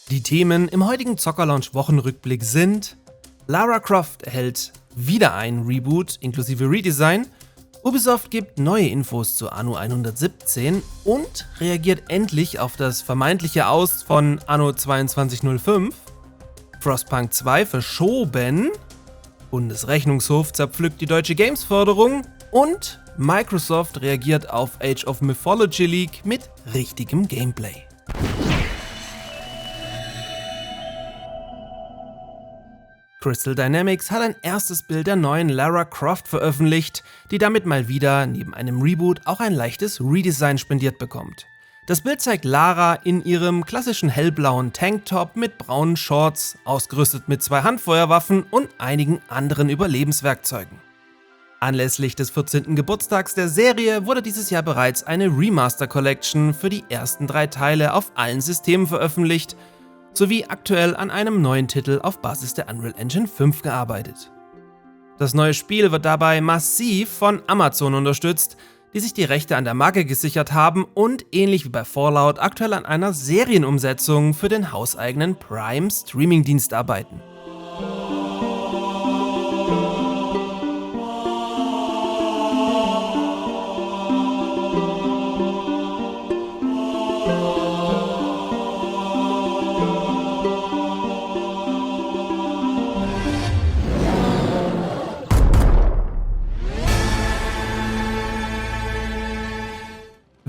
Die Themen im heutigen Zocker-Lounge-Wochenrückblick sind: Lara Croft erhält wieder ein Reboot inklusive Redesign, Ubisoft gibt neue Infos zu Anno 117 und reagiert endlich auf das vermeintliche Aus von Anno 2205, Frostpunk 2 verschoben, Bundesrechnungshof zerpflückt die deutsche Games-Förderung und Microsoft reagiert auf Age of Mythology League mit richtigem Gameplay. Crystal Dynamics hat ein erstes Bild der neuen Lara Croft veröffentlicht, die damit mal wieder neben einem Reboot auch ein leichtes Redesign spendiert bekommt. Das Bild zeigt Lara in ihrem klassischen hellblauen Tanktop mit braunen Shorts, ausgerüstet mit 2 Handfeuerwaffen und einigen anderen Überlebenswerkzeugen. Anlässlich des 14. Geburtstags der Serie wurde dieses Jahr bereits eine Remaster Collection für die ersten 3 Teile auf allen Systemen veröffentlicht, sowie aktuell an einem neuen Titel auf Basis der Unreal Engine 5 gearbeitet. Das neue Spiel wird dabei massiv von Amazon unterstützt, die sich die Rechte an der Marke gesichert haben und ähnlich wie bei Fallout aktuell an einer Serienumsetzung für den hauseigenen Prime-Streaming-Dienst arbeiten.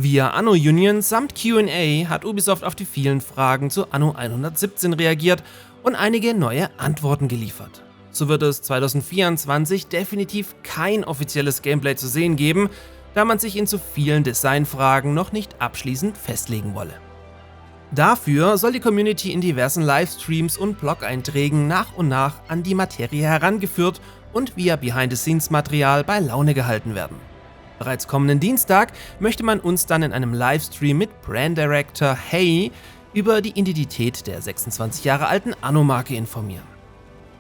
Via Anno Union samt Q&A hat Ubisoft auf die vielen Fragen zu Anno 117 reagiert und einige neue Antworten geliefert. So wird es 2024 definitiv kein offizielles Gameplay zu sehen geben, da man sich in zu vielen Designfragen noch nicht abschließend festlegen wolle. Dafür soll die Community in diversen Livestreams und Blog-Einträgen nach und nach an die Materie herangeführt und via Behind-the-Scenes-Material bei Laune gehalten werden. Bereits kommenden Dienstag möchte man uns dann in einem Livestream mit Brand Director Hey über die Identität der 26 Jahre alten Anno-Marke informieren.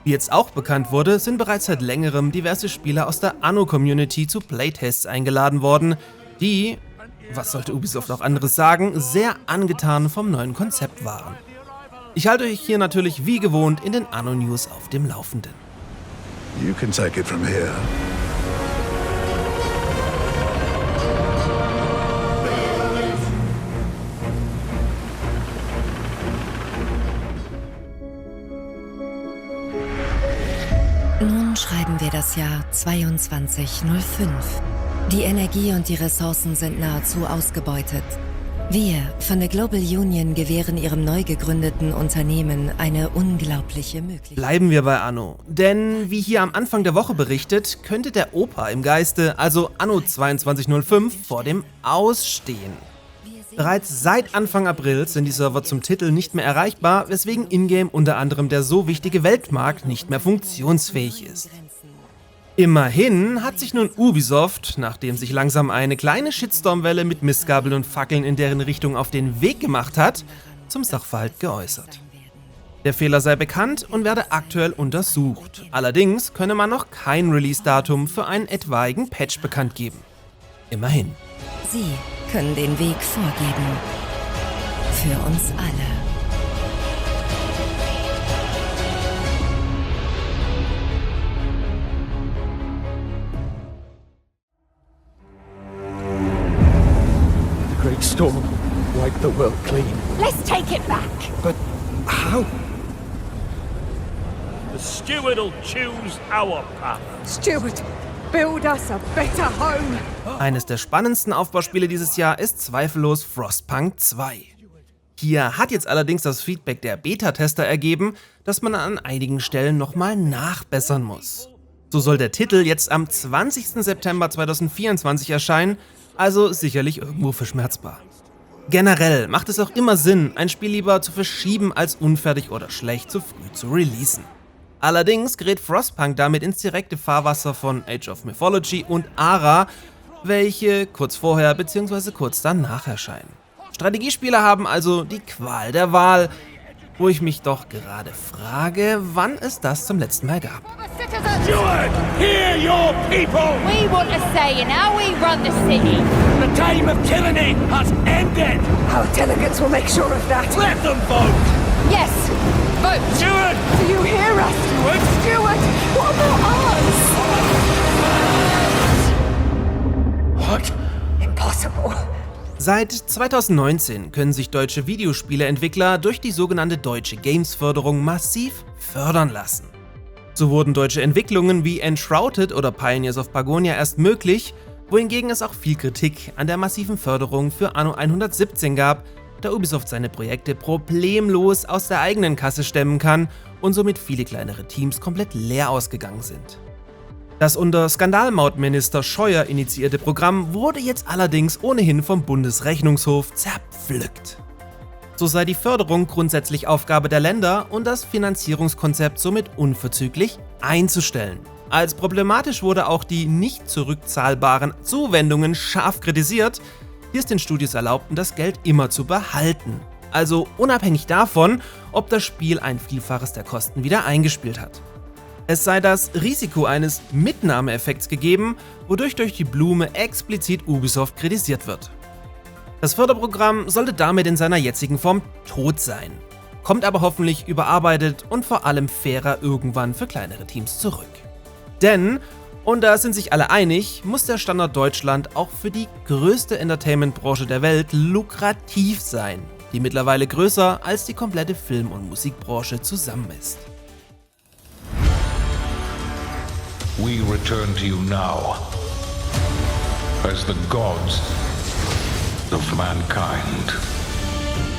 Wie jetzt auch bekannt wurde, sind bereits seit längerem diverse Spieler aus der Anno-Community zu Playtests eingeladen worden, die, was sollte Ubisoft auch anderes sagen, sehr angetan vom neuen Konzept waren. Ich halte euch hier natürlich wie gewohnt in den Anno-News auf dem Laufenden. You can take it from here. Nun schreiben wir das Jahr 2205. Die Energie und die Ressourcen sind nahezu ausgebeutet. Wir von der Global Union gewähren ihrem neu gegründeten Unternehmen eine unglaubliche Möglichkeit. Bleiben wir bei Anno, denn wie hier am Anfang der Woche berichtet, könnte der Opa im Geiste, also Anno 2205, vor dem Ausstehen. Bereits seit Anfang April sind die Server zum Titel nicht mehr erreichbar, weswegen in-game unter anderem der so wichtige Weltmarkt nicht mehr funktionsfähig ist. Immerhin hat sich nun Ubisoft, nachdem sich langsam eine kleine Shitstorm-Welle mit Mistgabeln und Fackeln in deren Richtung auf den Weg gemacht hat, zum Sachverhalt geäußert. Der Fehler sei bekannt und werde aktuell untersucht. Allerdings könne man noch kein Release-Datum für einen etwaigen Patch bekannt geben. Immerhin. Sie können den Weg vorgeben. Für uns alle. The great storm wiped the world clean. Let's take it back. But how? The steward'll choose our path. Steward, build us a better home. Eines der spannendsten Aufbauspiele dieses Jahr ist zweifellos Frostpunk 2. Hier hat jetzt allerdings das Feedback der Beta-Tester ergeben, dass man an einigen Stellen nochmal nachbessern muss. So soll der Titel jetzt am 20. September 2024 erscheinen, also sicherlich irgendwo verschmerzbar. Generell macht es auch immer Sinn, ein Spiel lieber zu verschieben, als unfertig oder schlecht zu früh zu releasen. Allerdings gerät Frostpunk damit ins direkte Fahrwasser von Age of Mythology und Ara, welche kurz vorher bzw. kurz danach erscheinen. Strategiespieler haben also die Qual der Wahl, wo ich mich doch gerade frage, wann es das zum letzten Mal gab. Steward, hear your people! We want a say in how we run the city. The time of tyranny has ended! Our delegates will make sure of that. Let them vote! Yes, home! Steward! Do you hear us? Steward! What about us? What? Impossible. Seit 2019 können sich deutsche Videospieleentwickler durch die sogenannte Deutsche Games-Förderung massiv fördern lassen. So wurden deutsche Entwicklungen wie Enshrouded oder Pioneers of Pagonia erst möglich, wohingegen es auch viel Kritik an der massiven Förderung für Anno 117 gab, da Ubisoft seine Projekte problemlos aus der eigenen Kasse stemmen kann und somit viele kleinere Teams komplett leer ausgegangen sind. Das unter Skandalmautminister Scheuer initiierte Programm wurde jetzt allerdings ohnehin vom Bundesrechnungshof zerpflückt. So sei die Förderung grundsätzlich Aufgabe der Länder und das Finanzierungskonzept somit unverzüglich einzustellen. Als problematisch wurde auch die nicht zurückzahlbaren Zuwendungen scharf kritisiert, die es den Studios erlaubten, das Geld immer zu behalten. Also unabhängig davon, ob das Spiel ein Vielfaches der Kosten wieder eingespielt hat. Es sei das Risiko eines Mitnahmeeffekts gegeben, wodurch durch die Blume explizit Ubisoft kritisiert wird. Das Förderprogramm sollte damit in seiner jetzigen Form tot sein, kommt aber hoffentlich überarbeitet und vor allem fairer irgendwann für kleinere Teams zurück. Denn, und da sind sich alle einig, muss der Standort Deutschland auch für die größte Entertainment-Branche der Welt lukrativ sein, die mittlerweile größer als die komplette Film- und Musikbranche zusammen ist. We return to you now as the gods of mankind.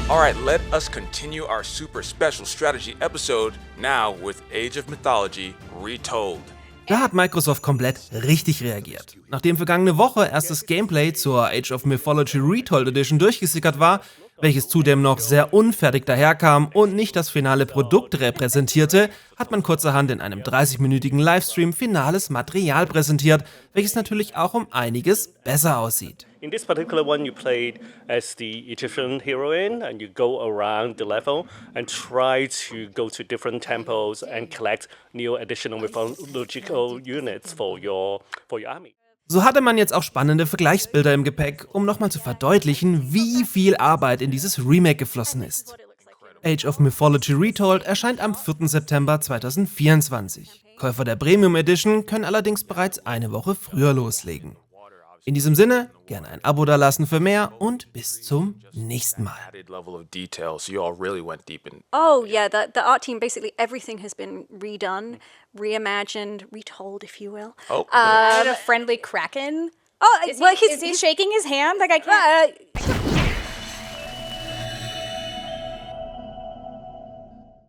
Alright, let us continue our super special strategy episode now with Age of Mythology Retold. Da hat Microsoft komplett richtig reagiert. Nachdem vergangene Woche erstes Gameplay zur Age of Mythology Retold Edition durchgesickert war, welches zudem noch sehr unfertig daherkam und nicht das finale Produkt repräsentierte, hat man kurzerhand in einem 30-minütigen Livestream finales Material präsentiert, welches natürlich auch um einiges besser aussieht. In this particular one, you played as the Egyptian heroine, and you go around the level and try to go to different temples and collect new additional mythological units for your army. So hatte man jetzt auch spannende Vergleichsbilder im Gepäck, um nochmal zu verdeutlichen, wie viel Arbeit in dieses Remake geflossen ist. Age of Mythology Retold erscheint am 4. September 2024. Käufer der Premium Edition können allerdings bereits eine Woche früher loslegen. In diesem Sinne, gerne ein Abo dalassen für mehr und bis zum nächsten Mal. Oh yeah, the art team, basically everything has been redone, reimagined, retold, if you will. Oh, a friendly kraken? Oh, Is he shaking his hand? Like I can't.